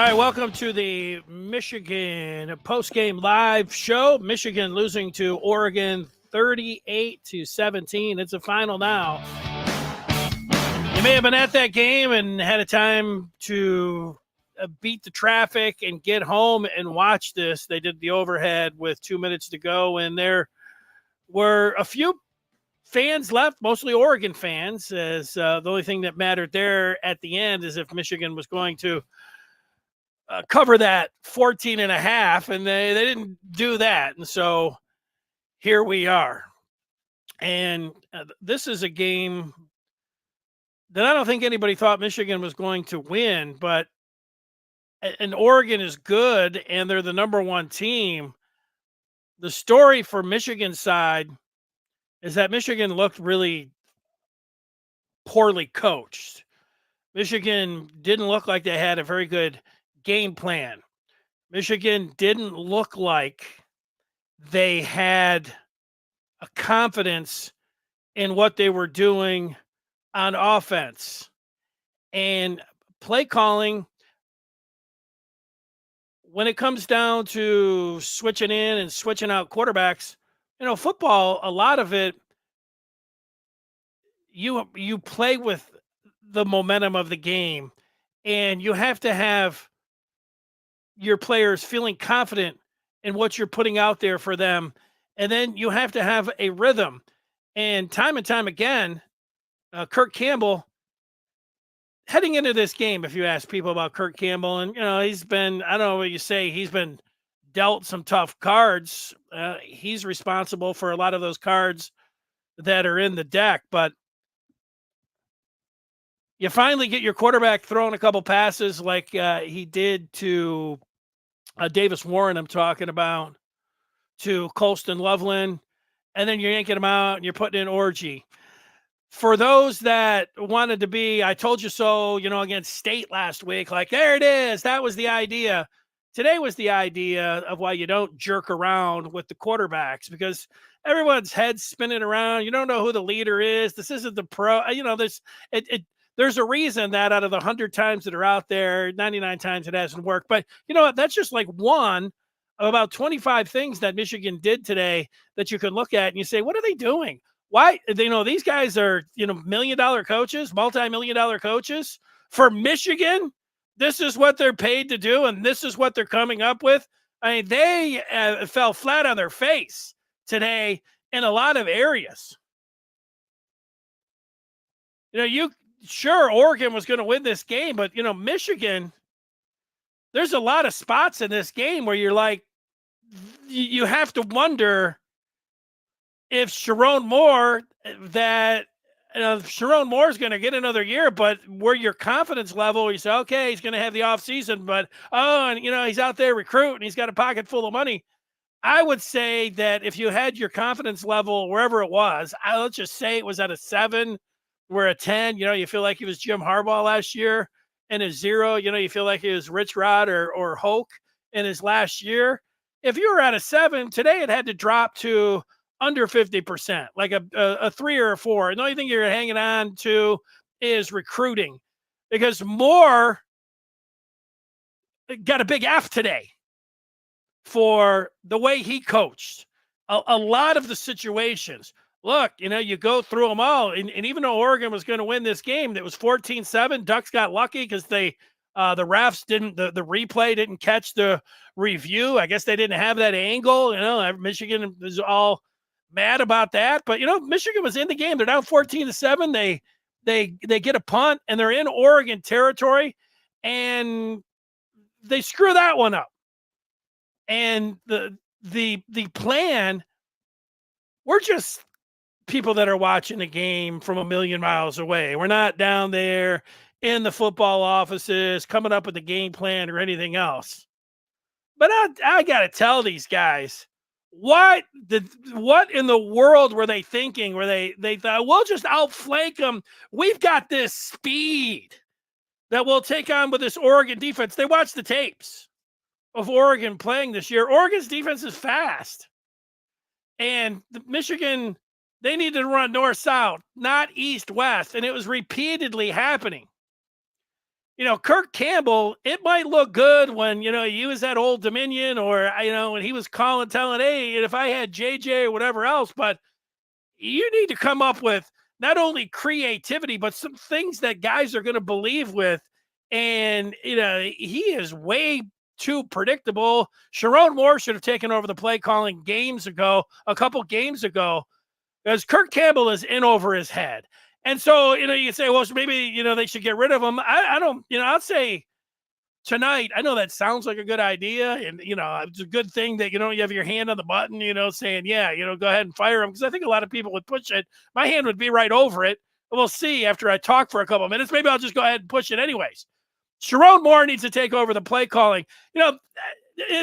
right, welcome to the Michigan postgame live show. Michigan losing to Oregon 38-17. It's a final now. You may have been at that game and had a time to beat the traffic and get home and watch this. They did the overhead with 2 minutes to go, and there were a few fans left, mostly Oregon fans, as the only thing that mattered there at the end is if Michigan was going to cover that 14 and a half, and they didn't do that. And so here we are. And this is a game that I don't think anybody thought Michigan was going to win, but and Oregon is good and they're the number one team. The story for Michigan's side is that Michigan looked really poorly coached. Michigan didn't look like they had a very good game plan. Michigan didn't look like they had a confidence in what they were doing on offense. And play calling, when it comes down to switching in and switching out quarterbacks, football, a lot of it, you play with the momentum of the game, and you have to have your players feeling confident in what you're putting out there for them. And then you have to have a rhythm. And time again, Kirk Campbell, heading into this game, if you ask people about Kirk Campbell, and, he's been, I don't know what you say, he's been dealt some tough cards. He's responsible for a lot of those cards that are in the deck. But you finally get your quarterback throwing a couple passes like he did to Davis Warren, I'm talking about, to Colston Loveland, and then you're yanking him out and you're putting in Orgy. For those that wanted to be, I told you so, against State last week, like, there it is, that was the idea. Today was the idea of why you don't jerk around with the quarterbacks, because everyone's head's spinning around. You don't know who the leader is. This isn't the pro. There's a reason that out of the 100 times that are out there, 99 times it hasn't worked. But you know what? That's just like one of about 25 things that Michigan did today that you can look at and you say, what are they doing? Why? These guys are, $1 million coaches, multi-million-dollar coaches for Michigan. This is what they're paid to do, and this is what they're coming up with. I mean, they fell flat on their face today in a lot of areas. Sure, Oregon was going to win this game, but, Michigan, there's a lot of spots in this game where you're like, you have to wonder if Chiron Moore, Chiron Moore is going to get another year, but where your confidence level, you say, okay, he's going to have the offseason, but, he's out there recruiting, he's got a pocket full of money. I would say that if you had your confidence level wherever it was, let's just say it was at a 7, we're a 10, you feel like he was Jim Harbaugh last year, and a 0, you feel like he was Rich Rod or Hoke in his last year. If you were at a 7, today it had to drop to under 50%, like a 3 or a 4. And the only thing you're hanging on to is recruiting, because Moore got a big F today for the way he coached. A lot of the situations, look, you go through them all. And even though Oregon was going to win this game, that was 14-7, Ducks got lucky because the refs didn't, the replay didn't catch the review. I guess they didn't have that angle. Michigan was all mad about that. But, Michigan was in the game. They're down 14-7. They get a punt, and they're in Oregon territory, and they screw that one up. And the plan, we're just people that are watching the game from a million miles away. We're not down there in the football offices coming up with a game plan or anything else. But I got to tell these guys, what in the world were they thinking? Where they thought, we'll just outflank them. We've got this speed that we'll take on with this Oregon defense. They watched the tapes of Oregon playing this year. Oregon's defense is fast. And Michigan, they needed to run north-south, not east-west. And it was repeatedly happening. Kirk Campbell, it might look good when, he was at Old Dominion or, when he was telling, hey, if I had JJ or whatever else, but you need to come up with not only creativity, but some things that guys are going to believe with. And, he is way too predictable. Chiron Moore should have taken over the play calling a couple games ago, because Kirk Campbell is in over his head. And so, you can say, well, maybe, they should get rid of him. I don't, I'll say tonight, I know that sounds like a good idea. And, it's a good thing that, you have your hand on the button, saying, yeah, go ahead and fire him. Because I think a lot of people would push it. My hand would be right over it. We'll see after I talk for a couple of minutes. Maybe I'll just go ahead and push it anyways. Chiron Moore needs to take over the play calling.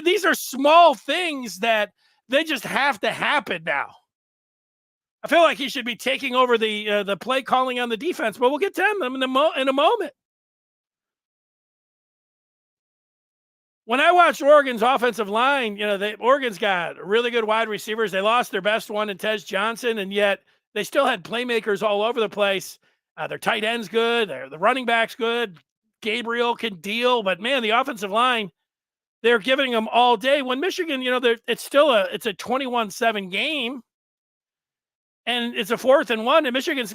These are small things that they just have to happen now. I feel like he should be taking over the play calling on the defense, but we'll get to them in a moment. When I watched Oregon's offensive line, Oregon's got really good wide receivers. They lost their best one in Tez Johnson, and yet they still had playmakers all over the place. Their tight end's good. The running back's good. Gabriel can deal, but man, the offensive line, they're giving them all day. When Michigan, it's a 21-7 game. And it's a 4th and 1, and Michigan's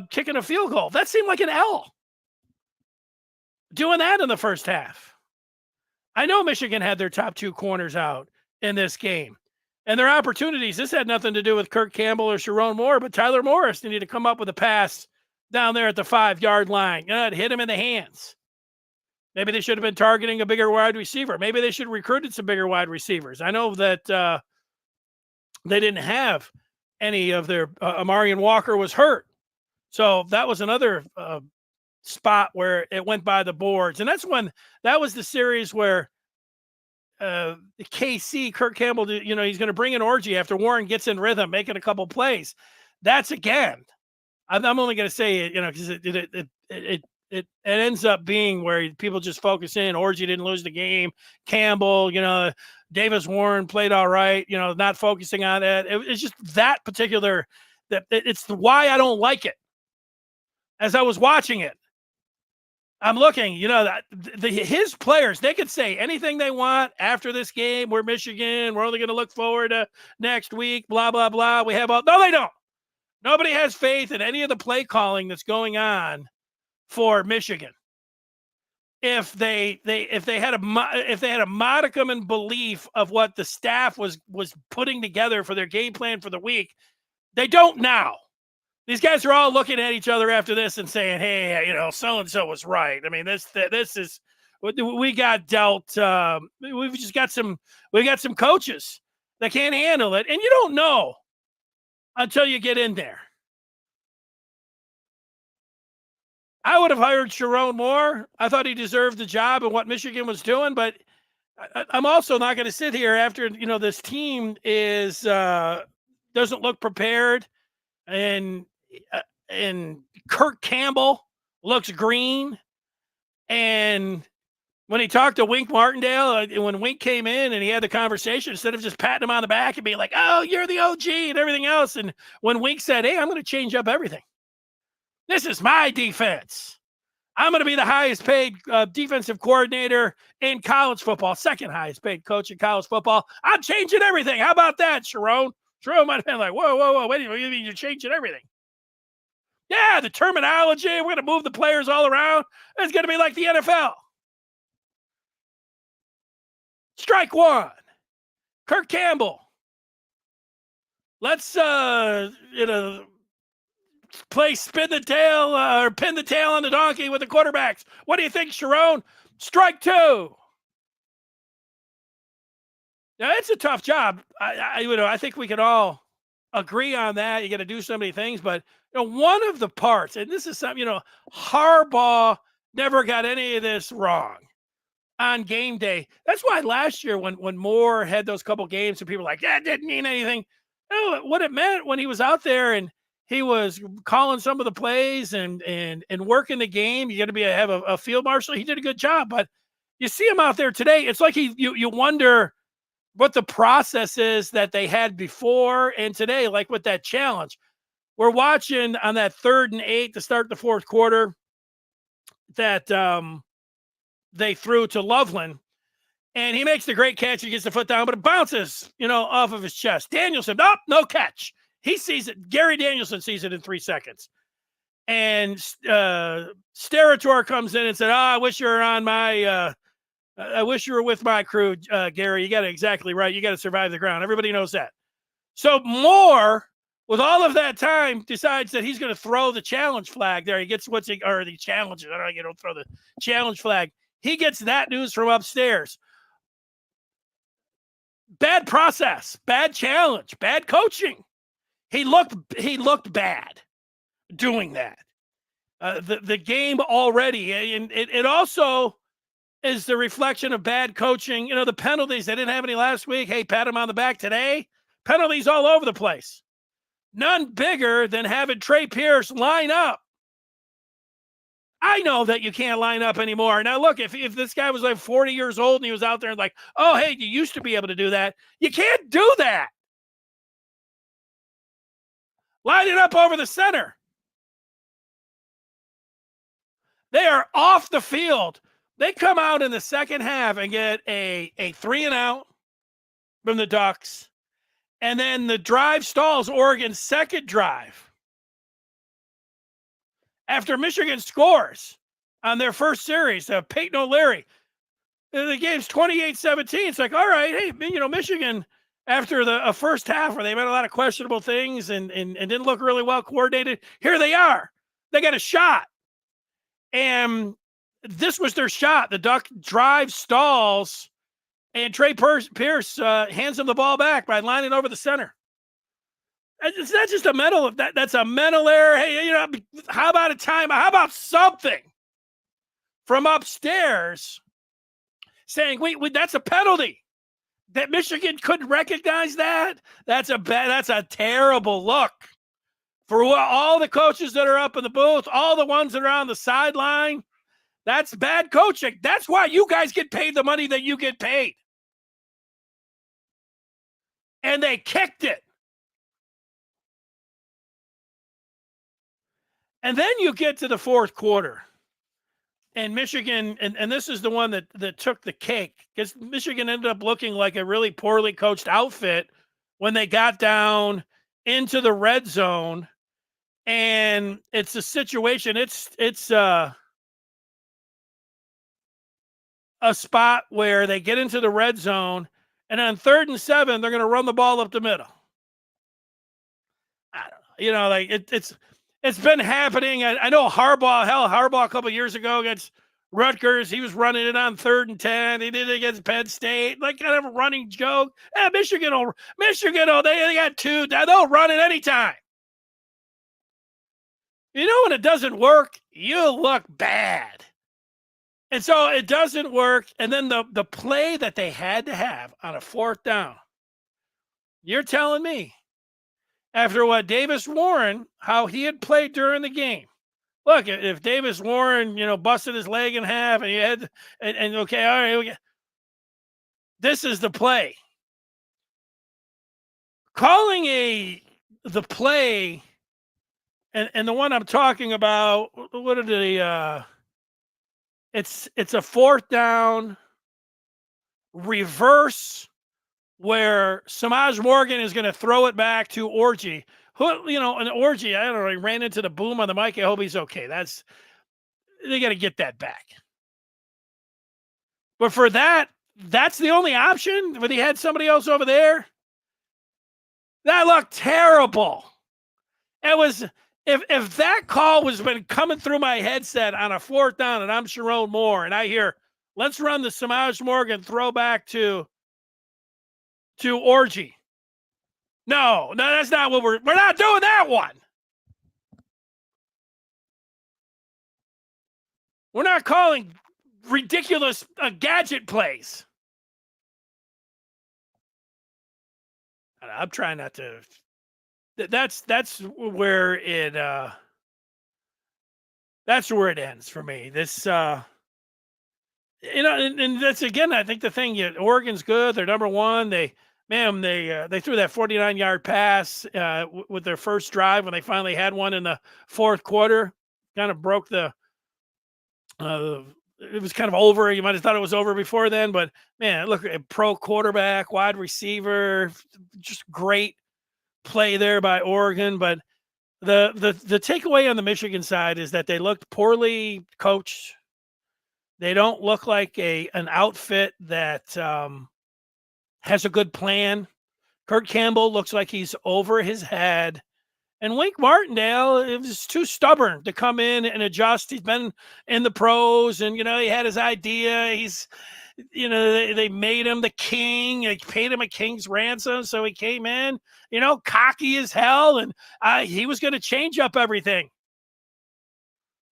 kicking a field goal. That seemed like an L. Doing that in the first half. I know Michigan had their top 2 corners out in this game. And their opportunities, this had nothing to do with Kirk Campbell or Chiron Moore, but Tyler Morris needed to come up with a pass down there at the 5-yard line. It hit him in the hands. Maybe they should have been targeting a bigger wide receiver. Maybe they should have recruited some bigger wide receivers. I know that they didn't have any of their Amarian Walker was hurt. So that was another spot where it went by the boards. And that was the series where KC, Kirk Campbell, he's going to bring in Orgy after Warren gets in rhythm, making a couple plays. That's again, I'm only going to say it, because it ends up being where people just focus in. Orgy didn't lose the game. Campbell, Davis Warren played all right, not focusing on it. It's just that particular, it's why I don't like it. As I was watching it, I'm looking, his players, they could say anything they want after this game. We're Michigan. We're only going to look forward to next week, blah, blah, blah. No, they don't. Nobody has faith in any of the play calling that's going on for Michigan. If they had a modicum in belief of what the staff was putting together for their game plan for the week, they don't now. These guys are all looking at each other after this and saying, "Hey, so and so was right." I mean, this is we got dealt. We got some coaches that can't handle it, and you don't know until you get in there. I would have hired Chiron Moore. I thought he deserved the job and what Michigan was doing, but I'm also not going to sit here after, this team doesn't look prepared, and Kirk Campbell looks green. And when he talked to Wink Martindale, when Wink came in and he had the conversation, instead of just patting him on the back and being like, "Oh, you're the OG" and everything else. And when Wink said, "Hey, I'm going to change up everything. This is my defense. I'm going to be the highest paid defensive coordinator in college football, second highest paid coach in college football. I'm changing everything. How about that, Chiron?" Chiron might have been like, whoa, wait a minute, you're changing everything. Yeah, the terminology, we're going to move the players all around. It's going to be like the NFL. Strike one. Kirk Campbell. Let's, play spin the tail or pin the tail on the donkey with the quarterbacks. What do you think, Chiron? Strike two. Now, it's a tough job. I think we could all agree on that. You got to do so many things, but one of the parts, and this is something, Harbaugh never got any of this wrong on game day. That's why last year when Moore had those couple games and people were like, that didn't mean anything. No, what it meant when he was out there and he was calling some of the plays and working the game, you got to have a field marshal. He did a good job, but you see him out there today. It's like you wonder what the process is that they had before and today, like with that challenge. We're watching on that 3rd and 8 to start the fourth quarter that they threw to Loveland. And he makes the great catch. He gets the foot down, but it bounces, off of his chest. Danielson, nope, no catch. He sees it. Gary Danielson sees it in 3 seconds. And Sterator comes in and said, I wish you were on my I wish you were with my crew, Gary. You got it exactly right. You got to survive the ground. Everybody knows that. So Moore, with all of that time, decides that he's going to throw the challenge flag there. He gets the challenge. I don't know, you don't throw the challenge flag. He gets that news from upstairs. Bad process, bad challenge, bad coaching. He looked bad doing that. The game already, and it also is the reflection of bad coaching. The penalties, they didn't have any last week. Hey, pat him on the back today. Penalties all over the place. None bigger than having Trey Pierce line up. I know that you can't line up anymore. Now, look, if this guy was like 40 years old and he was out there and like, oh, hey, you used to be able to do that. You can't do that. Line it up over the center. They are off the field. They come out in the second half and get a 3-and-out from the Ducks. And then the drive stalls Oregon's second drive. After Michigan scores on their first series, Peyton O'Leary, the game's 28-17. It's like, all right, hey, Michigan, after a first half where they made a lot of questionable things and didn't look really well coordinated, here they are. They got a shot. And this was their shot. The Duck drive stalls, and Trey Pierce hands them the ball back by lining over the center. It's not just a mental. That's a mental error. Hey, how about a timeout? How about something from upstairs saying, "Wait, that's a penalty." That Michigan couldn't recognize that. That's a terrible look for all the coaches that are up in the booth, all the ones that are on the sideline. That's bad coaching. That's why you guys get paid the money that you get paid. And they kicked it. And then you get to the fourth quarter, and Michigan, and this is the one that took the cake, because Michigan ended up looking like a really poorly coached outfit when they got down into the red zone. And it's a situation, it's a spot where they get into the red zone, and on 3rd and 7, they're going to run the ball up the middle. I don't know. It's been happening. I know Harbaugh a couple of years ago against Rutgers, he was running it on 3rd and 10. He did it against Penn State, like kind of a running joke. Michigan, they got 2. They'll run it anytime. When it doesn't work, you look bad. And so it doesn't work. And then the play that they had to have on a 4th down, you're telling me, after what Davis Warren, how he had played during the game. Look, if Davis Warren, busted his leg in half and he had, and okay, all right, this is the play. Calling the play, and the one I'm talking about, what are the, it's a 4th down reverse, where Samaj Morgan is going to throw it back to Orji. An Orji, I don't know, he ran into the boom on the mic. I hope he's okay. They got to get that back. But for that's the only option, when he had somebody else over there. That looked terrible. It was, if that call was been coming through my headset on a 4th down and I'm Chiron Moore and I hear, let's run the Samaj Morgan throwback to Orji. No, that's not what we're not doing that one. We're not calling ridiculous gadget plays. I'm trying not to. That's where it ends for me. This and that's, again, I think the thing. Oregon's good. They're number 1. They threw that 49-yard pass with their first drive when they finally had one in the 4th quarter. Kind of broke the it was kind of over. You might have thought it was over before then, but man, look at pro quarterback, wide receiver, just great play there by Oregon. But the takeaway on the Michigan side is that they looked poorly coached. They don't look like an outfit that has a good plan. Kurt Campbell looks like he's over his head. And Wink Martindale is too stubborn to come in and adjust. He's been in the pros and, he had his idea. He's, they made him the king. They paid him a king's ransom. So he came in, cocky as hell. And he was going to change up everything.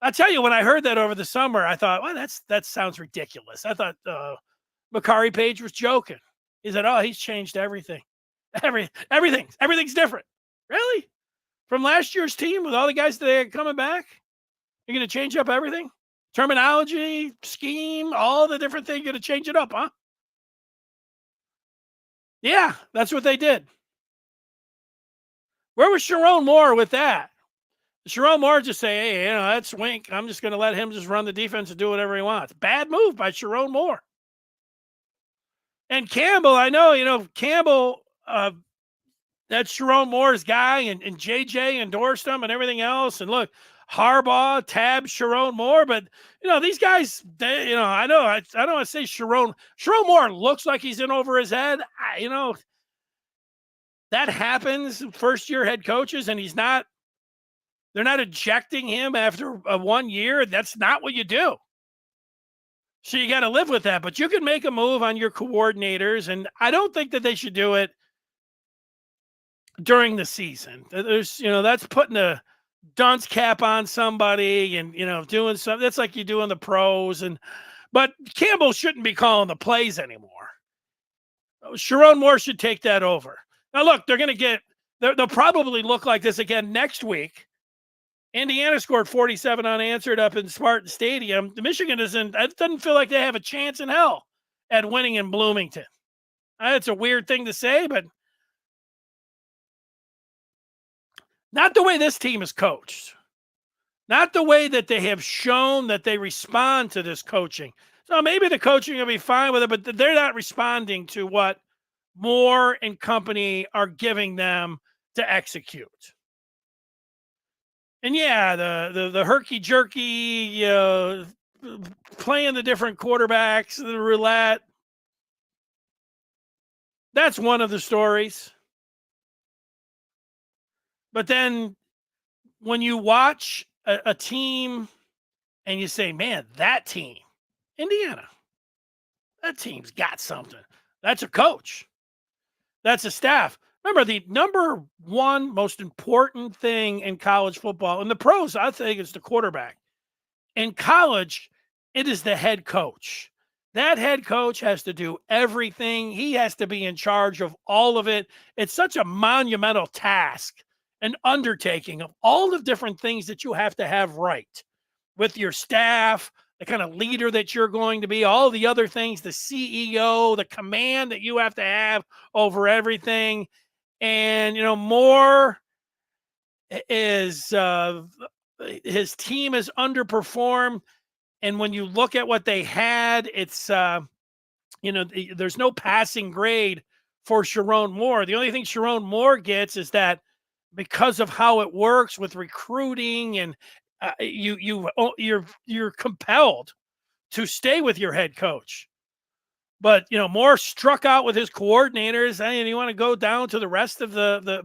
I tell you, when I heard that over the summer, I thought, well, that sounds ridiculous. I thought Makari Page was joking. He said, oh, he's changed everything. Everything's different. Really? From last year's team with all the guys that are coming back? You're going to change up everything? Terminology, scheme, all the different things, you're going to change it up, huh? Yeah, that's what they did. Where was Chiron Moore with that? Chiron Moore just say, hey, that's Wink. I'm just going to let him just run the defense and do whatever he wants. Bad move by Chiron Moore. And Campbell, I know, Campbell, that's Chiron Moore's guy, and JJ endorsed him and everything else. And look, Harbaugh tabbed Chiron Moore, but these guys, I don't want to say Chiron Moore looks like he's in over his head. That happens first year head coaches, and they're not ejecting him after 1 year. That's not what you do. So you got to live with that, but you can make a move on your coordinators, and I don't think that they should do it during the season. There's, that's putting a dunce cap on somebody and, doing something. That's like you do in the pros. But Campbell shouldn't be calling the plays anymore. Chiron Moore should take that over. Now, look, they'll probably look like this again next week. Indiana scored 47 unanswered up in Spartan Stadium. Michigan doesn't feel like they have a chance in hell at winning in Bloomington. That's a weird thing to say, but not the way this team is coached. Not the way that they have shown that they respond to this coaching. So maybe the coaching will be fine with it, but they're not responding to what Moore and company are giving them to execute. And yeah, the herky-jerky, playing the different quarterbacks, the roulette, that's one of the stories. But then when you watch a team and you say, man, that team, Indiana, that team's got something. That's a coach. That's a staff. Remember, the number one most important thing in college football, in the pros, I think it's the quarterback. In college, it is the head coach. That head coach has to do everything. He has to be in charge of all of it. It's such a monumental task, an undertaking of all the different things that you have to have right with your staff, the kind of leader that you're going to be, all the other things, the CEO, the command that you have to have over everything. And, Moore is his team has underperformed. And when you look at what they had, it's, there's no passing grade for Chiron Moore. The only thing Chiron Moore gets is that because of how it works with recruiting and you're compelled to stay with your head coach. But, Moore struck out with his coordinators, and you want to go down to the rest of the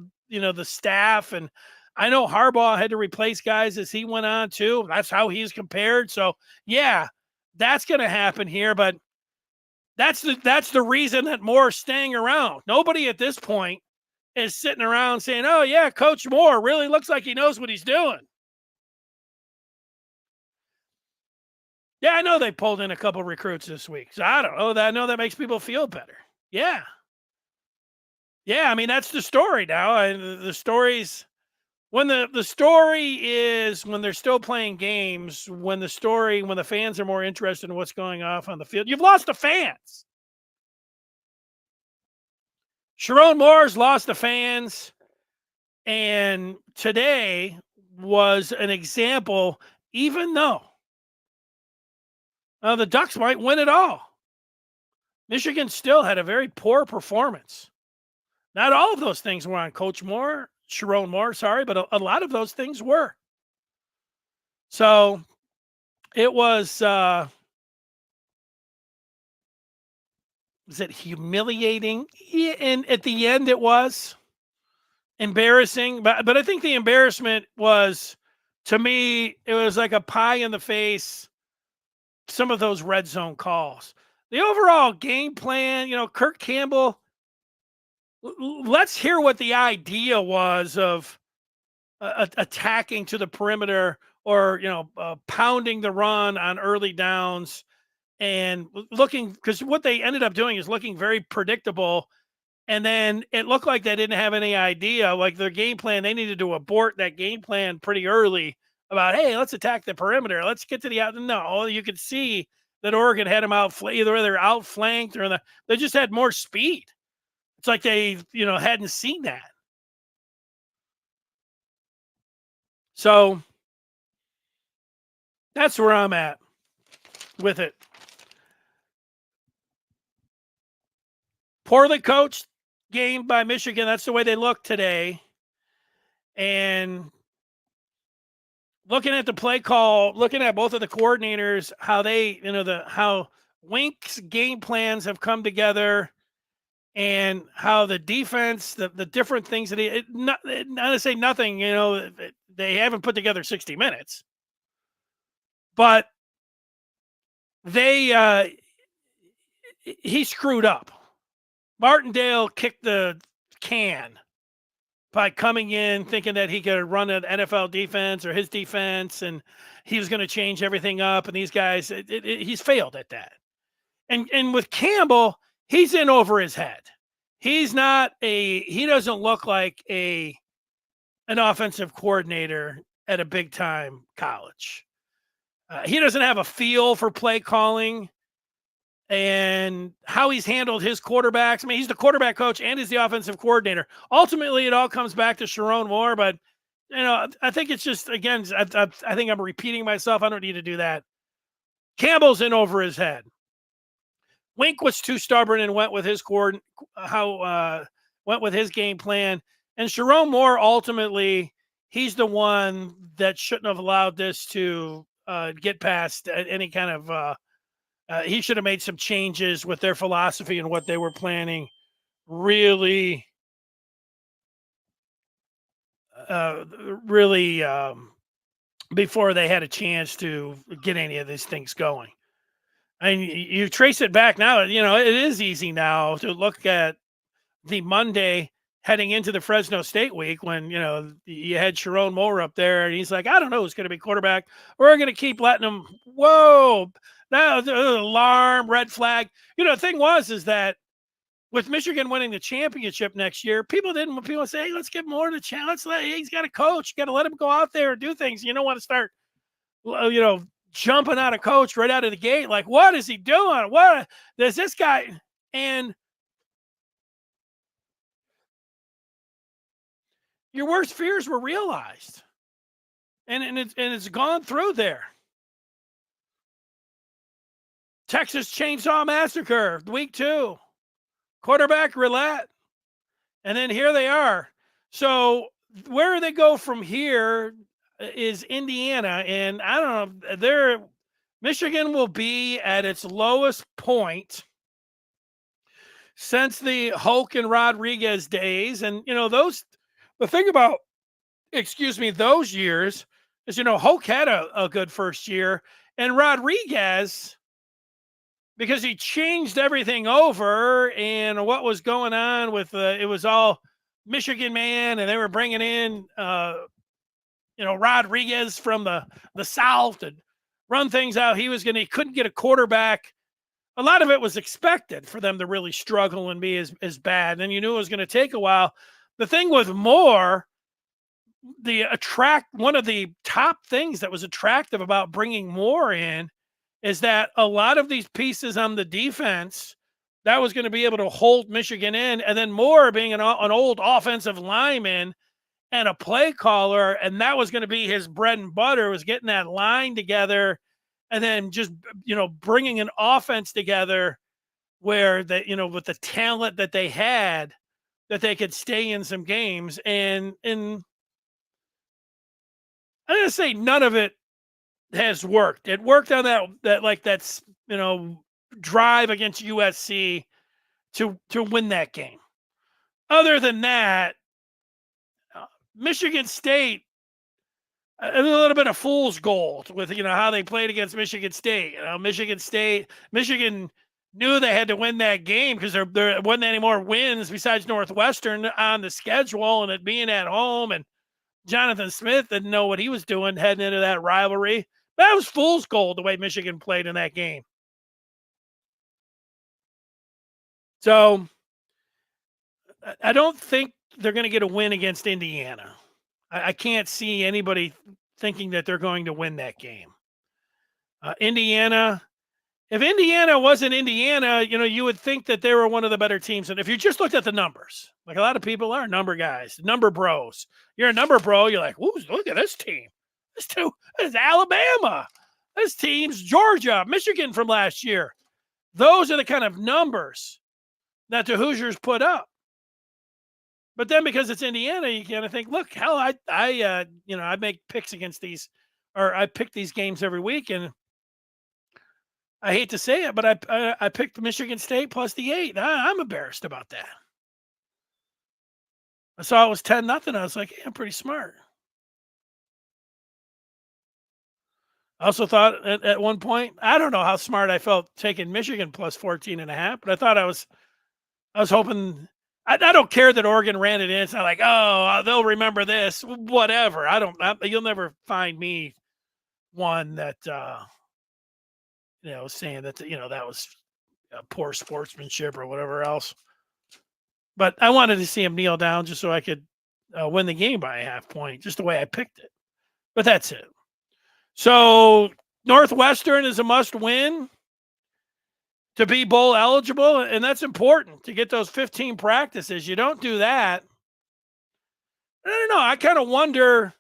staff. And I know Harbaugh had to replace guys as he went on too. That's how he's compared. So yeah, that's going to happen here, but that's the reason that Moore's staying around. Nobody at this point is sitting around saying, oh yeah, Coach Moore really looks like he knows what he's doing. Yeah, I know they pulled in a couple recruits this week. So I don't know. I know that makes people feel better. Yeah. Yeah, I mean, that's the story now. The story's when the story is when they're still playing games, when the fans are more interested in what's going off on the field. You've lost the fans. Chiron Moore's lost the fans. And today was an example, even though The Ducks might win it all. Michigan still had a very poor performance. Not all of those things were on Coach Moore, Chiron Moore, sorry, but a lot of those things were. So it was it humiliating? Yeah, and at the end it was embarrassing, but I think the embarrassment was, to me, it was like a pie in the face, some of those red zone calls. The overall game plan, Kirk Campbell, let's hear what the idea was of attacking to the perimeter, or pounding the run on early downs, and looking, because what they ended up doing is looking very predictable. And then it looked like they didn't have any idea, like their game plan. They needed to abort that game plan pretty early about, hey, let's attack the perimeter. Let's get to the out. No, you could see that Oregon had them either they're outflanked or they just had more speed. It's like they, hadn't seen that. So that's where I'm at with it. Poorly coached game by Michigan. That's the way they look today. And looking at the play call, looking at both of the coordinators, how they, how Wink's game plans have come together, and how the defense, the different things that not to say nothing, they haven't put together 60 minutes, but he screwed up. Martindale kicked the can by coming in thinking that he could run an NFL defense or his defense, and he was going to change everything up. And these guys, he's failed at that. And with Campbell, he's in over his head. He doesn't look like an offensive coordinator at a big time college. He doesn't have a feel for play calling and how he's handled his quarterbacks. I mean, he's the quarterback coach and he's the offensive coordinator. Ultimately, it all comes back to Chiron Moore, but I think it's just, again, I think I'm repeating myself. I don't need to do that. Campbell's in over his head. Wink was too stubborn and went with his went with his game plan. And Chiron Moore, ultimately, he's the one that shouldn't have allowed this to get past any kind of. He should have made some changes with their philosophy and what they were planning. Really, before they had a chance to get any of these things going. And you trace it back now, it is easy now to look at the Monday heading into the Fresno State week when, you had Chiron Moore up there and he's like, I don't know who's going to be quarterback. We're going to keep letting them. Whoa. Now the alarm, red flag. The thing is that with Michigan winning the championship next year, people say, hey, let's give Moore the chance. He's got a coach. You got to let him go out there and do things. You don't want to start, jumping out of coach right out of the gate. Like, what is he doing? What does this guy? And your worst fears were realized. And it's gone through there. Texas Chainsaw Massacre, week 2, quarterback roulette. And then here they are. So where they go from here is Indiana. And I don't know, Michigan will be at its lowest point since the Hoke and Rodriguez days. And, the thing about, those years is, Hoke had a good first year, and Rodriguez, because he changed everything over and what was going on with it was all Michigan man, and they were bringing in Rodriguez from the South and run things out. He couldn't get a quarterback. A lot of it was expected for them to really struggle and be as bad. And you knew it was going to take a while. The thing with Moore, one of the top things that was attractive about bringing Moore in is that a lot of these pieces on the defense that was going to be able to hold Michigan in, and then Moore being an old offensive lineman and a play caller, and that was going to be his bread and butter, was getting that line together and then just bringing an offense together where that with the talent that they had, that they could stay in some games. And I'm gonna say none of it has worked. It worked on that's drive against USC to win that game. Other than that, Michigan State, a little bit of fool's gold with how they played against Michigan State. Michigan knew they had to win that game because there wasn't any more wins besides Northwestern on the schedule, and it being at home. And Jonathan Smith didn't know what he was doing heading into that rivalry. That was fool's gold the way Michigan played in that game. So I don't think they're going to get a win against Indiana. I can't see anybody thinking that they're going to win that game. Indiana, if Indiana wasn't Indiana, you would think that they were one of the better teams. And if you just looked at the numbers, like a lot of people are number guys, number bros. You're a number bro. You're like, ooh, look at this team. This is Alabama. This team's Georgia, Michigan from last year. Those are the kind of numbers that the Hoosiers put up. But then because it's Indiana, you kind of think, look, hell, I make picks against these, or I pick these games every week, and I hate to say it, but I picked Michigan State plus the 8. I'm embarrassed about that. I saw it was 10-0. I was like, hey, I'm pretty smart. I also thought at one point, I don't know how smart I felt taking Michigan plus 14.5, but I thought I was hoping. I don't care that Oregon ran it in. It's not like, oh, they'll remember this. Whatever. You'll never find me one that saying that that was poor sportsmanship or whatever else. But I wanted to see him kneel down just so I could win the game by a half point, just the way I picked it. But that's it. So Northwestern is a must win to be bowl eligible, and that's important to get those 15 practices. You don't do that. I don't know. I kind of wonder,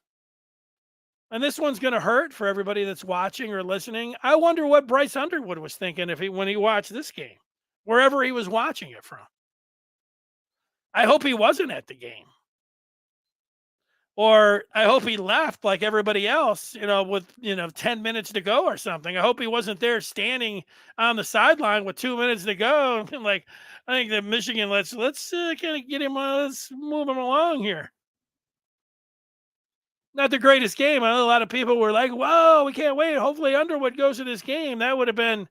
and this one's going to hurt for everybody that's watching or listening. I wonder what Bryce Underwood was thinking when he watched this game, wherever he was watching it from. I hope he wasn't at the game. Or I hope he left like everybody else, with 10 minutes to go or something. I hope he wasn't there standing on the sideline with 2 minutes to go. Like, I think that Michigan, let's kind of get him, let's move him along here. Not the greatest game. I know a lot of people were like, whoa, we can't wait. Hopefully Underwood goes to this game. That would have been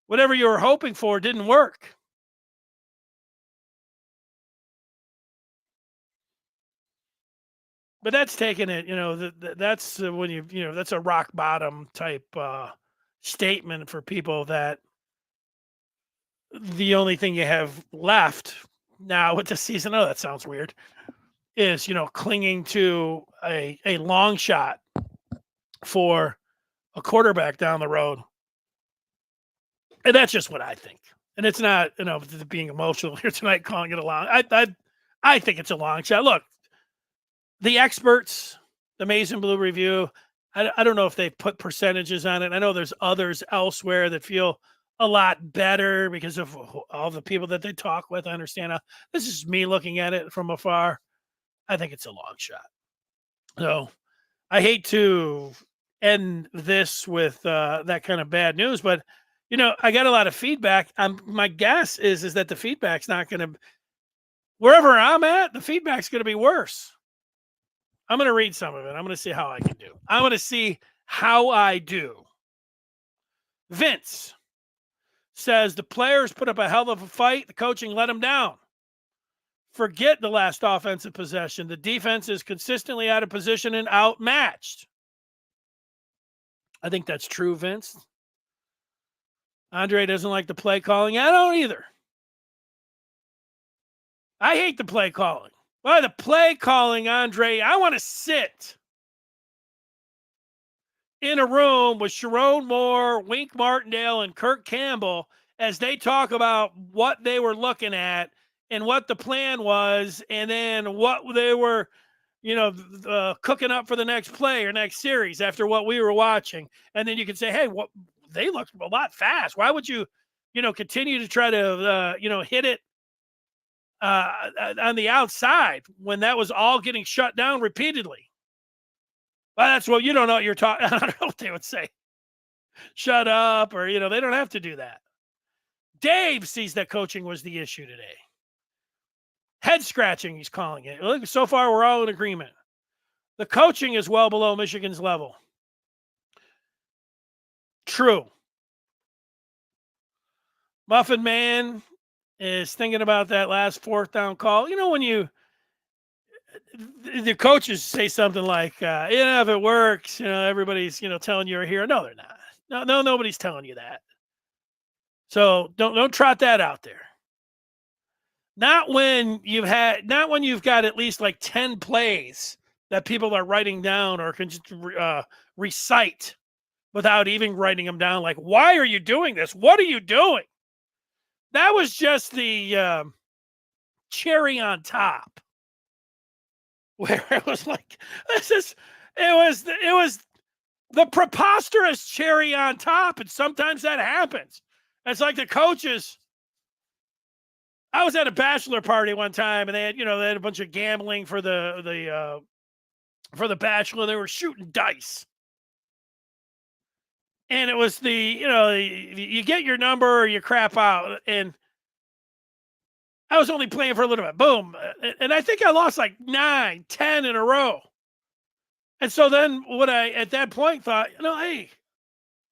whatever you were hoping for didn't work. But that's taking it, that's when that's a rock bottom type statement for people that the only thing you have left now with the season, that sounds weird, is, clinging to a long shot for a quarterback down the road. And that's just what I think. And it's not, being emotional here tonight, calling it a long. I think it's a long shot. Look, the experts, the Maize and Blue Review, I don't know if they put percentages on it. I know there's others elsewhere that feel a lot better because of all the people that they talk with. I understand. This is me looking at it from afar. I think it's a long shot. So I hate to end this with that kind of bad news, but I got a lot of feedback. My guess is that the feedback's not going to, wherever I'm at, the feedback's going to be worse. I'm going to read some of it. I'm going to see how I can do. I'm going to see how I do. Vince says the players put up a hell of a fight. The coaching let them down. Forget the last offensive possession. The defense is consistently out of position and outmatched. I think that's true, Vince. Andre doesn't like the play calling. I don't either. I hate the play calling. By the play calling, Andre, I want to sit in a room with Chiron Moore, Wink Martindale, and Kirk Campbell as they talk about what they were looking at and what the plan was, and then what they were cooking up for the next play or next series after what we were watching. And then you can say, hey, what they look a lot fast. Why would you, continue to try to, hit it on the outside when that was all getting shut down repeatedly? Well, that's what you don't know what you're talking. I don't know what they would say. Shut up, or, they don't have to do that. Dave sees that coaching was the issue today. Head scratching, he's calling it. Look, so far, we're all in agreement. The coaching is well below Michigan's level. True. Muffin Man is thinking about that last fourth down call. When the coaches say something like, if it works, everybody's, telling you a hero. No, they're not. No, nobody's telling you that. So don't trot that out there. Not when you've got at least like 10 plays that people are writing down or can just recite without even writing them down. Like, why are you doing this? What are you doing? That was just the cherry on top, where it was like, it was the preposterous cherry on top. And sometimes that happens. It's like the coaches. I was at a bachelor party one time, and they had a bunch of gambling for the bachelor. They were shooting dice, and it was you get your number or you crap out. And I was only playing for a little bit. Boom, and I think I lost like 9, 10 in a row. And so then what I at that point thought, hey,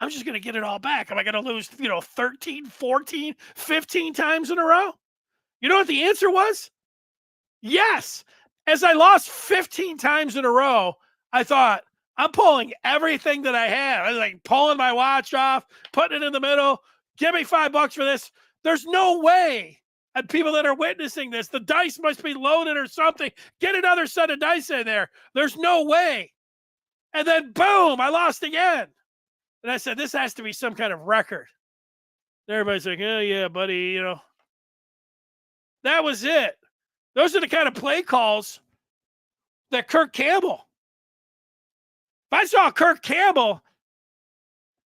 I'm just going to get it all back. Am I going to lose 13, 14, 15 times in a row? You know what the answer was? Yes. As I lost 15 times in a row, I thought, I'm pulling everything that I had. I was like pulling my watch off, putting it in the middle. Give me $5 for this. There's no way. And people that are witnessing this, the dice must be loaded or something. Get another set of dice in there. There's no way. And then boom, I lost again. And I said, this has to be some kind of record. And everybody's like, oh yeah, buddy, That was it. Those are the kind of play calls that Kirk Campbell. If I saw Kirk Campbell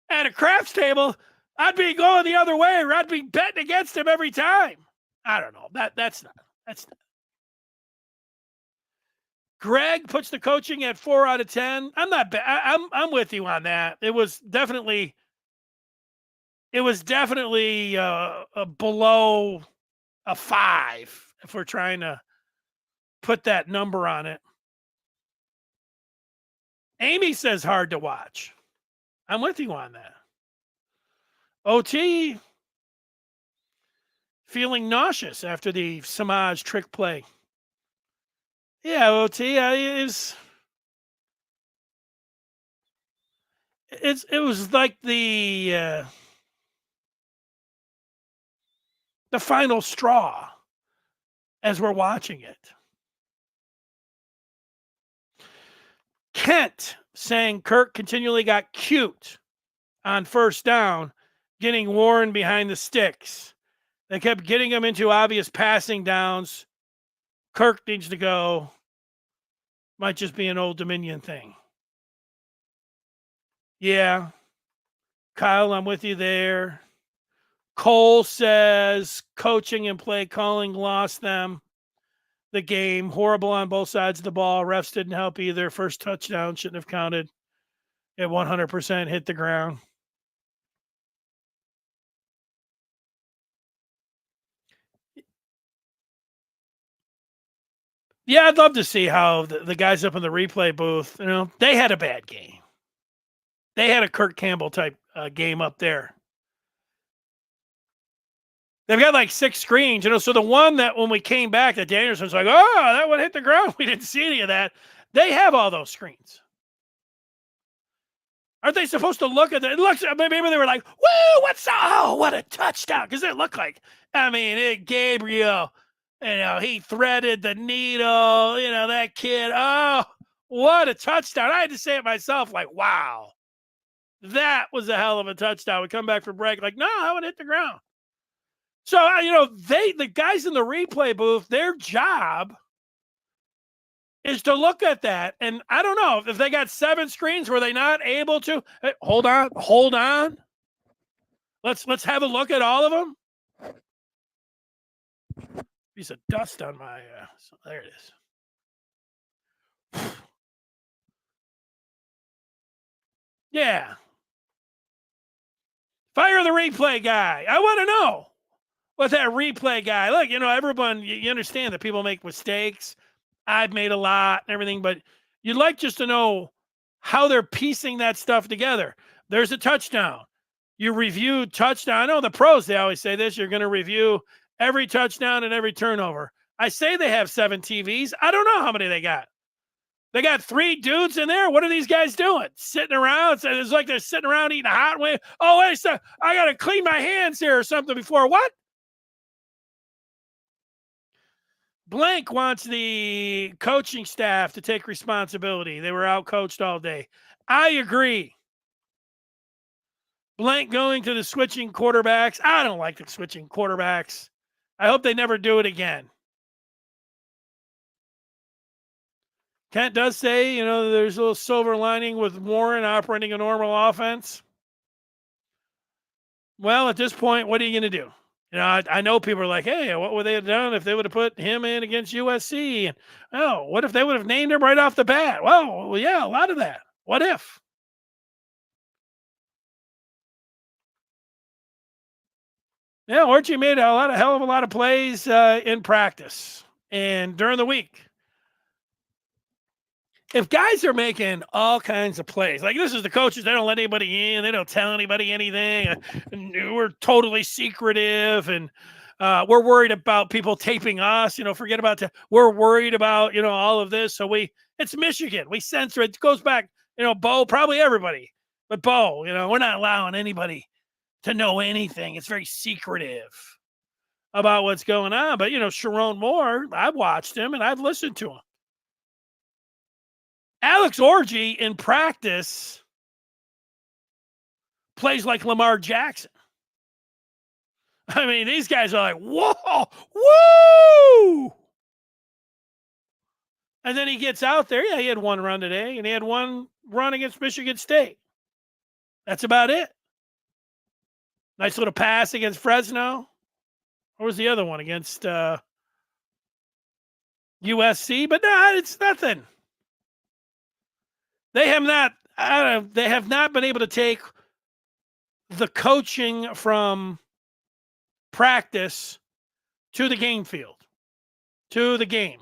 at a craps table, I'd be going the other way, or I'd be betting against him every time. I don't know. That's not. Greg puts the coaching at 4 out of 10. I'm not. I'm with you on that. It was definitely below a 5 if we're trying to put that number on it. Amy says hard to watch. I'm with you on that. OT feeling nauseous after the Samaj trick play. Yeah, OT it was like the final straw as we're watching it. Kent saying Kirk continually got cute on first down, getting Warren behind the sticks. They kept getting him into obvious passing downs. Kirk needs to go. Might just be an Old Dominion thing. Yeah. Kyle, I'm with you there. Cole says coaching and play calling lost them the game. Horrible on both sides of the ball. Refs didn't help either. First touchdown shouldn't have counted. It 100% hit the ground. Yeah, I'd love to see how the guys up in the replay booth, they had a bad game. They had a Kirk Campbell type game up there. They've got like 6 screens, so the one that when we came back that Danielson's like, oh, that one hit the ground. We didn't see any of that. They have all those screens. Aren't they supposed to look at it? It looks, maybe they were like, woo, what a touchdown. Because it looked like, Gabriel, he threaded the needle, that kid. Oh, what a touchdown. I had to say it myself, like, wow, that was a hell of a touchdown. We come back from break, like, no, that one hit the ground. So, the guys in the replay booth, their job is to look at that. And I don't know if they got 7 screens, were they not able to? Hey, hold on. Let's have a look at all of them. Piece of dust on my. So there it is. Yeah. Fire the replay guy. I want to know what that replay guy. Look, everyone. You understand that people make mistakes. I've made a lot and everything, but you'd like just to know how they're piecing that stuff together. There's a touchdown. You review touchdown. I know the pros, they always say this. You're going to review every touchdown and every turnover. I say they have 7 TVs. I don't know how many they got. They got 3 dudes in there. What are these guys doing? Sitting around. It's like they're sitting around eating a hot wing. Oh, wait a second. I got to clean my hands here or something before what? Blank wants the coaching staff to take responsibility. They were out coached all day. I agree. Blank going to the switching quarterbacks. I don't like the switching quarterbacks. I hope they never do it again. Kent does say, there's a little silver lining with Warren operating a normal offense. Well, at this point, what are you going to do? I know people are like, hey, what would they have done if they would have put him in against USC? And, what if they would have named him right off the bat? Well, yeah, a lot of that. What if? Yeah, Orchie made a hell of a lot of plays in practice and during the week. If guys are making all kinds of plays, like this is the coaches, they don't let anybody in, they don't tell anybody anything, we're totally secretive, and we're worried about people taping us, forget about that. We're worried about, all of this. So it's Michigan. We censor it. It goes back, Bo, probably everybody, but Bo, we're not allowing anybody to know anything. It's very secretive about what's going on. But, Chiron Moore, I've watched him and I've listened to him. Alex Orgy in practice plays like Lamar Jackson. I mean, these guys are like, whoa, woo! And then he gets out there. Yeah, he had 1 run today, and he had 1 run against Michigan State. That's about it. Nice little pass against Fresno. Or was the other one against USC? But no, it's nothing. They have not been able to take the coaching from practice to the game field, to the game.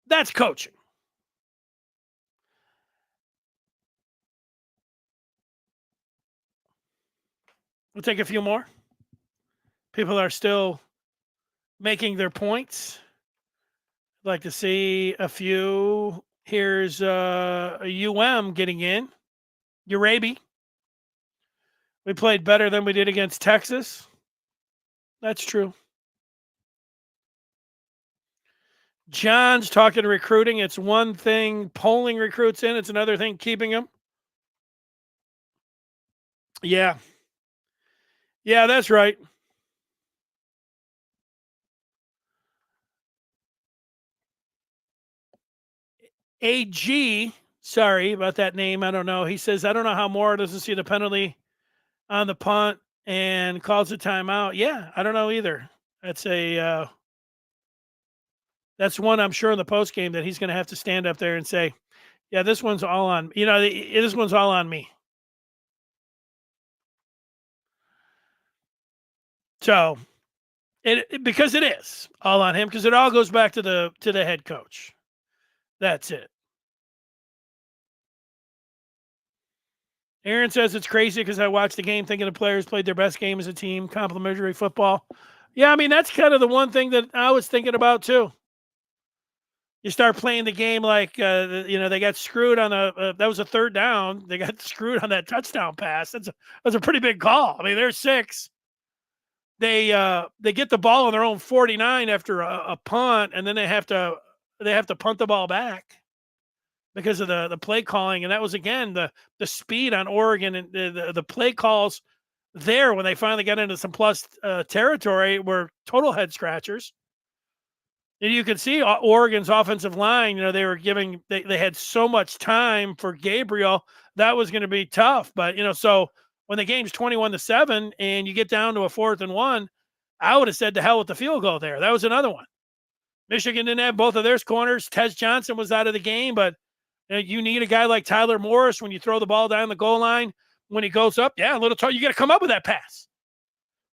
That's coaching. We'll take a few more. People are still making their points. I'd like to see a few. Here's a UM getting in. Urabi. We played better than we did against Texas. That's true. John's talking recruiting. It's one thing polling recruits in. It's another thing keeping them. Yeah. Yeah, that's right. AG, sorry about that name. I don't know. He says, I don't know how Moore doesn't see the penalty on the punt and calls a timeout. Yeah, I don't know either. That's one I'm sure in the post game that he's going to have to stand up there and say, yeah, this one's all on, this one's all on me. So because it is all on him, because it all goes back to the head coach. That's it. Aaron says it's crazy because I watched the game thinking the players played their best game as a team, complimentary football. Yeah, I mean, that's kind of the one thing that I was thinking about too. You start playing the game like, they got screwed on that was a 3rd down. They got screwed on that touchdown pass. That's a pretty big call. I mean, they're 6. They get the ball on their own 49 after a punt, and then they have to punt the ball back because of the play calling. And that was, again, the speed on Oregon, and the play calls there when they finally got into some plus territory were total head scratchers. And you could see Oregon's offensive line, they were they had so much time for Gabriel. That was going to be tough. But, so when the game's 21-7 and you get down to a 4th and 1, I would have said to hell with the field goal there. That was another one. Michigan didn't have both of their corners. Tez Johnson was out of the game, but you need a guy like Tyler Morris when you throw the ball down the goal line. When he goes up, a little tall, you got to come up with that pass.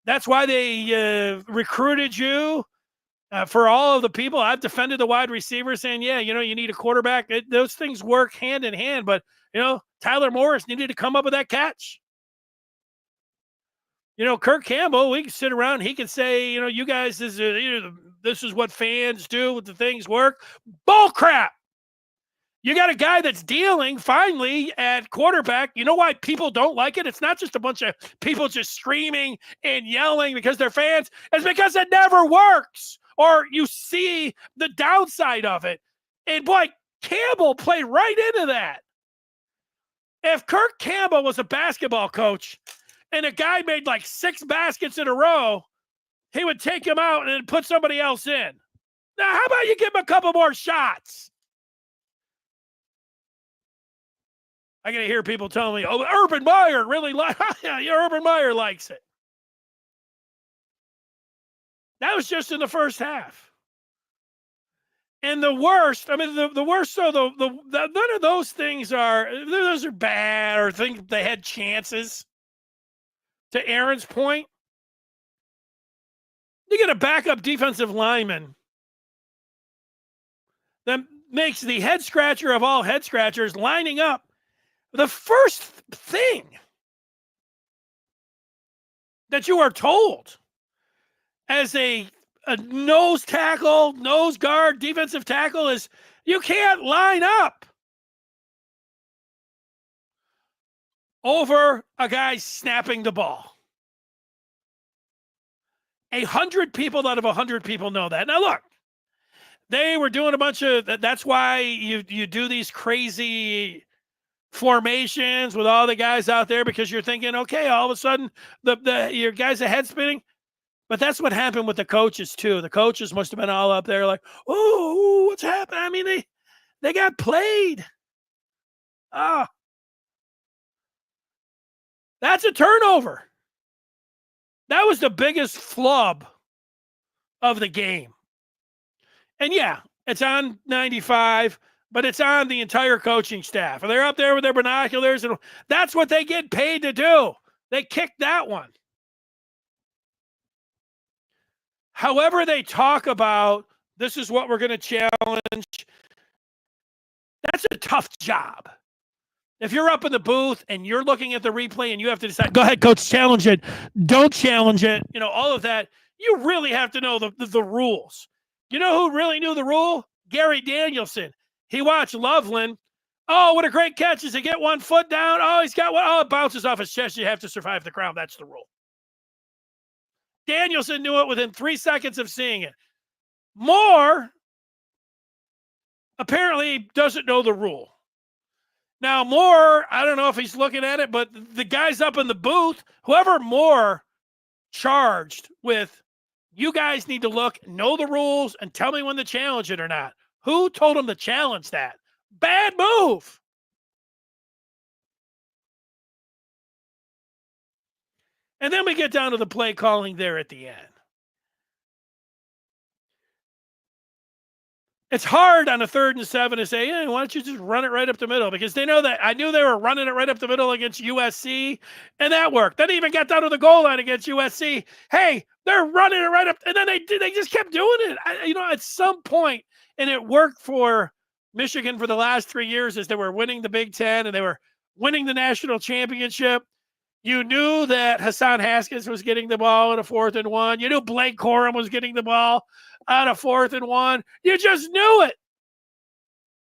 That's why they recruited you. For all of the people, I've defended the wide receiver saying, you need a quarterback. Those things work hand in hand, but, Tyler Morris needed to come up with that catch. Kirk Campbell, we can sit around. He can say, you guys, this is what fans do. The things work. Bull crap. You got a guy that's dealing finally at quarterback. You know why people don't like it? It's not just a bunch of people just screaming and yelling because they're fans. It's because it never works. Or you see the downside of it. And boy, Campbell played right into that. If Kirk Campbell was a basketball coach and a guy made like 6 baskets in a row, he would take him out and put somebody else in. Now, how about you give him a couple more shots? I got to hear people telling me, Urban Meyer really Urban Meyer likes it. That was just in the first half. And the worst, the worst, so none of those things those are bad or think they had chances. To Aaron's point, you get a backup defensive lineman that makes the head scratcher of all head scratchers lining up. The first thing that you are told as a nose tackle, nose guard, defensive tackle is you can't line up over a guy snapping the ball. 100 people out of 100 people know that. Now look, they were doing a bunch of, that's why you do these crazy formations with all the guys out there, because you're thinking, okay, all of a sudden your guys are head spinning. But that's what happened with the coaches too. The coaches must have been all up there like, oh, what's happening? They got played. That's a turnover. That was the biggest flub of the game. And yeah, it's on 95, but it's on the entire coaching staff. And they're up there with their binoculars, and that's what they get paid to do. They kicked that one. However they talk about, this is what we're going to challenge, that's a tough job. If you're up in the booth and you're looking at the replay and you have to decide, go ahead, coach, challenge it, don't challenge it, all of that, you really have to know the rules. You know who really knew the rule? Gary Danielson. He watched Loveland. Oh, what a great catch. Does he get 1 foot down? Oh, he's got one. Oh, it bounces off his chest. You have to survive the ground. That's the rule. Danielson knew it within 3 seconds of seeing it. Moore apparently doesn't know the rule. Now, Moore, I don't know if he's looking at it, but the guys up in the booth, whoever Moore charged with, you guys need to look, know the rules, and tell me when to challenge it or not. Who told him to challenge that? Bad move. And then we get down to the play calling there at the end. It's hard on a 3rd and 7 to say, hey, why don't you just run it right up the middle? Because they know that I knew they were running it right up the middle against USC, and that worked. They even got down to the goal line against USC. Hey, they're running it right up, and then they just kept doing it. At some point, and it worked for Michigan for the last 3 years as they were winning the Big Ten and they were winning the national championship. You knew that Hassan Haskins was getting the ball on a 4th and 1. You knew Blake Corum was getting the ball on a 4th and 1. You just knew it.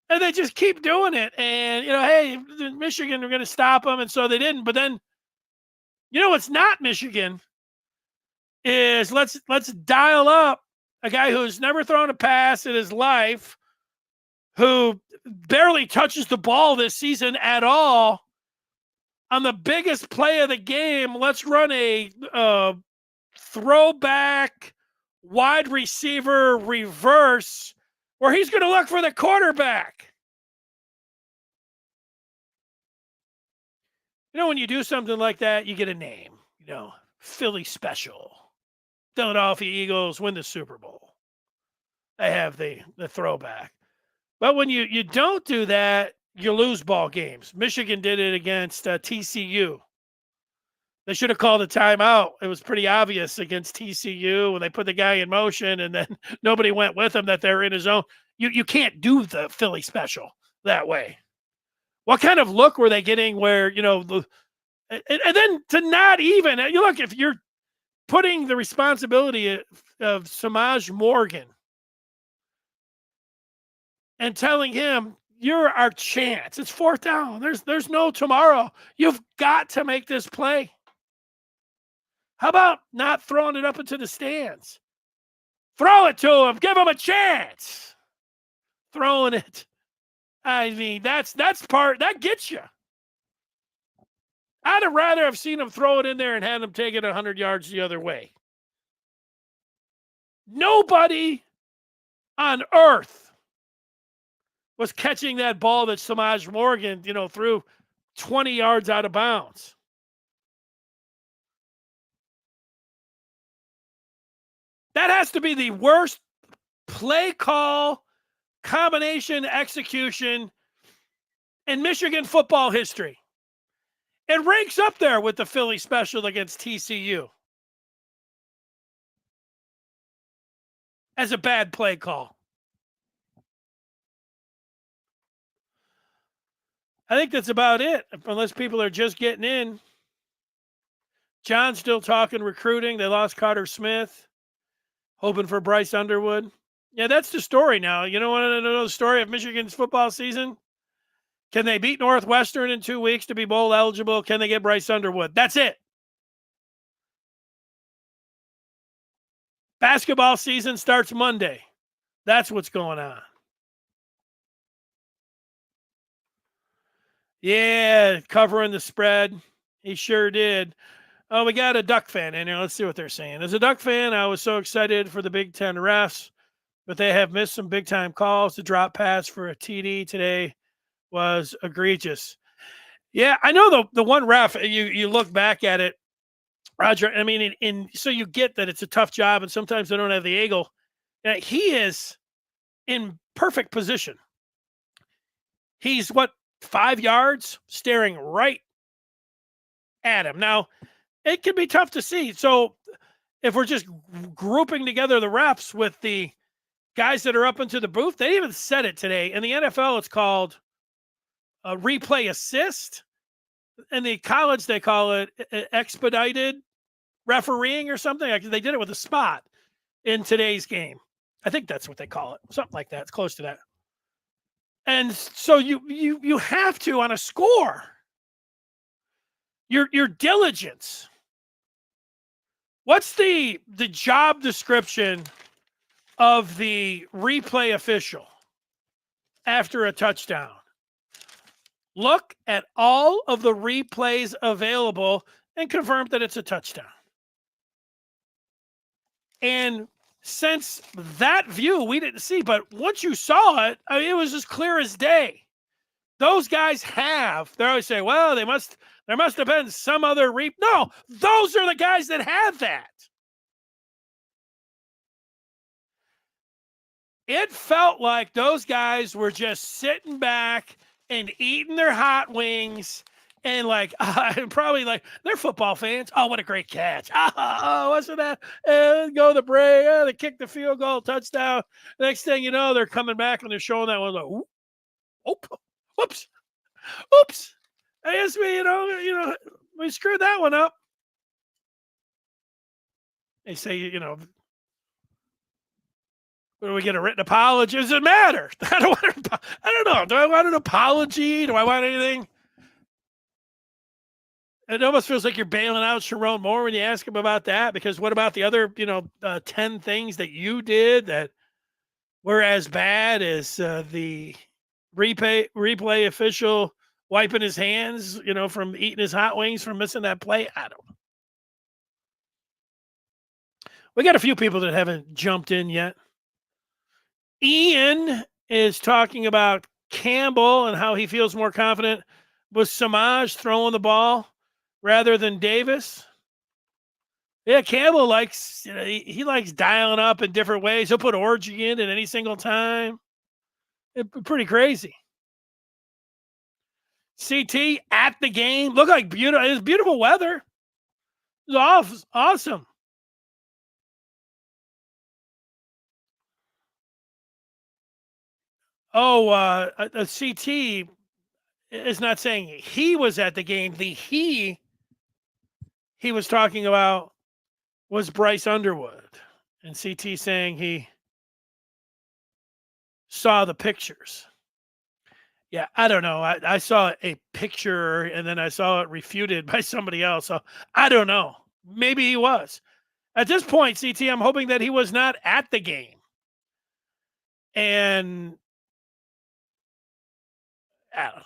And they just keep doing it. And, hey, Michigan are going to stop them. And so they didn't. But then, what's not Michigan is let's dial up a guy who's never thrown a pass in his life, who barely touches the ball this season at all. On the biggest play of the game, let's run a throwback wide receiver reverse where he's going to look for the quarterback. You know, when you do something like that, you get a name. You know, Philly Special. Philadelphia Eagles win the Super Bowl. They have the throwback. But when you don't do that, you lose ball games. Michigan did it against TCU. They should have called a timeout. It was pretty obvious against TCU when they put the guy in motion and then nobody went with him that they're in his zone. You can't do the Philly Special that way. What kind of look were they getting where, you know, and then to not even, you look, if you're putting the responsibility of Samaj Morgan and telling him, you're our chance. It's fourth down. There's no tomorrow. You've got to make this play. How about not throwing it up into the stands? Throw it to him. Give him a chance. Throwing it. I mean, that's part, that gets you. I'd have rather have seen him throw it in there and had him take it 100 yards the other way. Nobody on earth was catching that ball that Samaj Morgan, you know, threw 20 yards out of bounds. That has to be the worst play call combination execution in Michigan football history. It ranks up there with the Philly Special against TCU as a bad play call. I think that's about it, unless people are just getting in. John's still talking recruiting. They lost Carter Smith, hoping for Bryce Underwood. Yeah, that's the story now. You know what? I know the story of Michigan's football season? Can they beat Northwestern in 2 weeks to be bowl eligible? Can they get Bryce Underwood? That's it. Basketball season starts Monday. That's what's going on. Yeah, covering the spread. He sure did. Oh, we got a Duck fan in here. Let's see what they're saying. As a Duck fan, I was so excited for the Big Ten refs, but they have missed some big-time calls. The drop pass for a TD today was egregious. Yeah, I know the one ref, you look back at it, Roger, I mean, so you get that it's a tough job and sometimes they don't have the eagle. He is in perfect position. He's 5 yards staring right at him. Now, it can be tough to see. So if we're just grouping together the refs with the guys that are up into the booth, they even said it today. In the NFL, it's called a replay assist. In the college, they call it expedited refereeing or something. They did it with a spot in today's game. I think that's what they call it. Something like that. It's close to that. And so you have to, on a score, your diligence. What's the job description of the replay official after a touchdown? Look at all of the replays available and confirm that it's a touchdown. And since that view we didn't see, but once you saw it, I mean, it was as clear as day. Those guys they always say, well, there must have been some other No, those are the guys that have that. It felt like those guys were just sitting back and eating their hot wings and probably they're football fans. Oh, what a great catch. Oh, wasn't that? Go the break. They kicked the field goal, touchdown. Next thing you know, they're coming back and they're showing that one. Like, whoops. I guess we screwed that one up. They say, do we get a written apology? Does it matter? I don't know. Do I want an apology? Do I want anything? It almost feels like you're bailing out Chiron Moore when you ask him about that, because what about the other, 10 things that you did that were as bad as the replay official wiping his hands, from eating his hot wings from missing that play? I don't know. We got a few people that haven't jumped in yet. Ian is talking about Campbell and how he feels more confident with Samaj throwing the ball rather than Davis. Yeah, Campbell likes, he likes dialing up in different ways. He'll put Orgy in at any single time. Pretty crazy. CT at the game. Look like beautiful. It's beautiful weather. It was awesome. Oh, a CT is not saying he was at the game. The he was talking about was Bryce Underwood. And CT saying he saw the pictures. Yeah, I don't know. I saw a picture and then I saw it refuted by somebody else. So I don't know. Maybe he was. At this point, CT, I'm hoping that he was not at the game. And I don't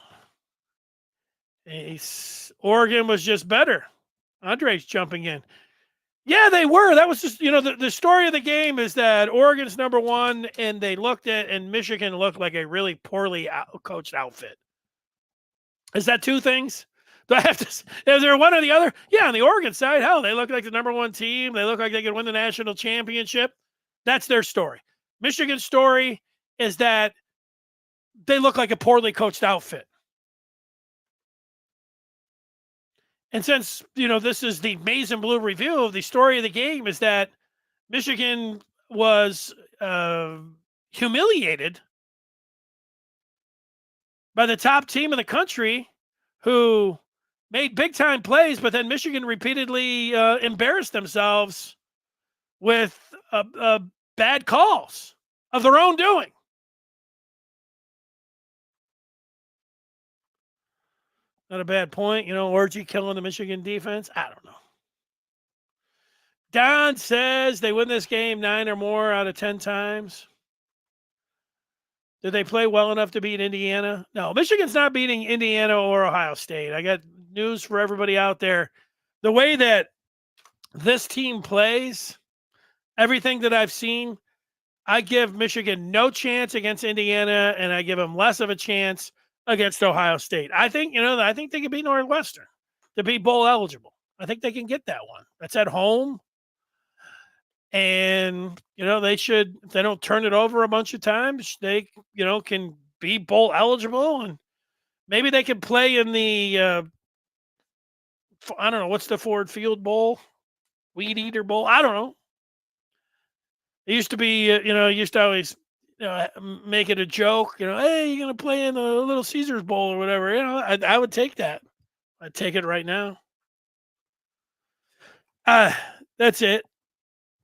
know. Oregon was just better. Andre's jumping in. Yeah, they were. That was just, the story of the game is that Oregon's number one, and they looked at, and Michigan looked like a really poorly coached outfit. Is that two things? Do I have to? Is there one or the other? Yeah, on the Oregon side, hell, they look like the number one team. They look like they could win the national championship. That's their story. Michigan's story is that they look like a poorly coached outfit. And since, this is the Maize and Blue review, of the story of the game is that Michigan was humiliated by the top team in the country who made big-time plays, but then Michigan repeatedly embarrassed themselves with bad calls of their own doing. Not a bad point. Orgy killing the Michigan defense. I don't know. Don says they win this game 9 or more out of 10 times. Did they play well enough to beat Indiana? No, Michigan's not beating Indiana or Ohio State. I got news for everybody out there. The way that this team plays, everything that I've seen, I give Michigan no chance against Indiana, and I give them less of a chance against Ohio State. I think, I think they can beat Northwestern to be bowl eligible. I think they can get that one. That's at home. And, they should, if they don't turn it over a bunch of times, they, can be bowl eligible, and maybe they can play in the, I don't know, what's the Ford Field Bowl? Weed Eater Bowl? I don't know. It used to be, used to always, make it a joke, hey, you're going to play in the Little Caesars Bowl or whatever. I would take that. I'd take it right now. That's it.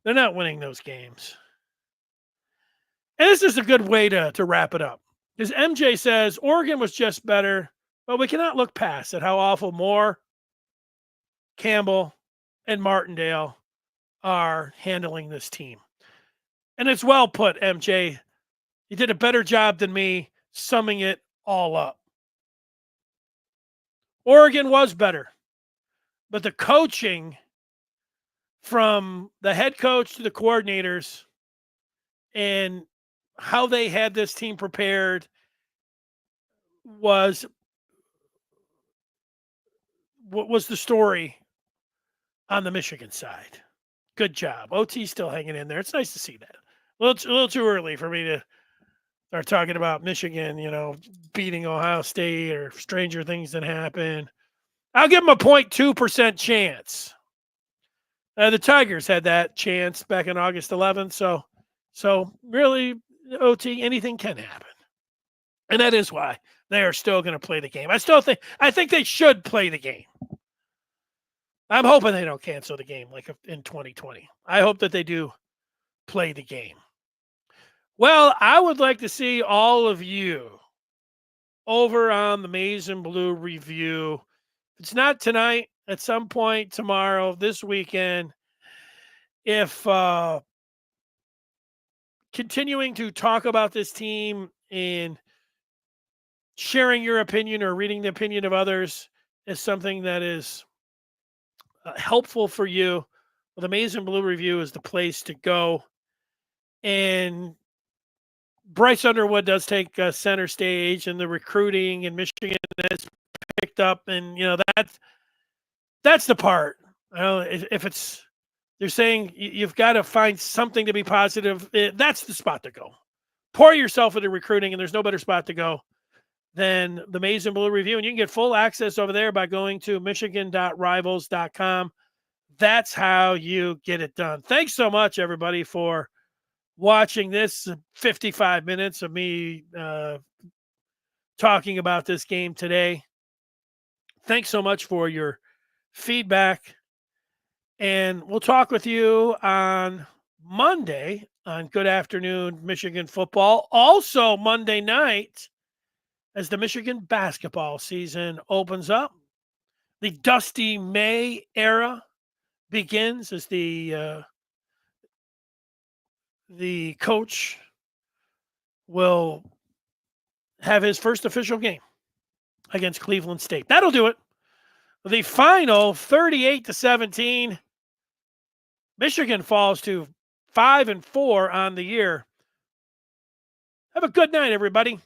They're not winning those games. And this is a good way to wrap it up. Because MJ says Oregon was just better, but we cannot look past at how awful Moore, Campbell, and Martindale are handling this team. And it's well put, MJ. You did a better job than me summing it all up. Oregon was better, but the coaching from the head coach to the coordinators and how they had this team prepared was what was the story on the Michigan side. Good job. OT's still hanging in there. It's nice to see that. A little too early for me to start talking about Michigan, beating Ohio State or stranger things that happen. I'll give them a 0.2% chance. The Tigers had that chance back on August 11th. So really, OT, anything can happen. And that is why they are still going to play the game. I think they should play the game. I'm hoping they don't cancel the game like in 2020. I hope that they do play the game. Well, I would like to see all of you over on the Maize and Blue review. If it's not tonight, at some point tomorrow, this weekend, if continuing to talk about this team and sharing your opinion or reading the opinion of others is something that is helpful for you, Well, the Maize and Blue Review is the place to go. And Bryce Underwood does take center stage, and the recruiting, and Michigan has picked up, and that's the part. If it's they're saying you've got to find something to be positive, that's the spot to go. Pour yourself into recruiting, and there's no better spot to go than the Maize and Blue Review. And you can get full access over there by going to michigan.rivals.com. That's how you get it done. Thanks so much, everybody, for watching this 55 minutes of me talking about this game today. Thanks so much for your feedback. And we'll talk with you on Monday on Good Afternoon Michigan Football. Also, Monday night, as the Michigan basketball season opens up, the Dusty May era begins as the coach will have his first official game against Cleveland State. That'll do it. The final 38-17. Michigan falls to 5-4 on the year. Have a good night, everybody.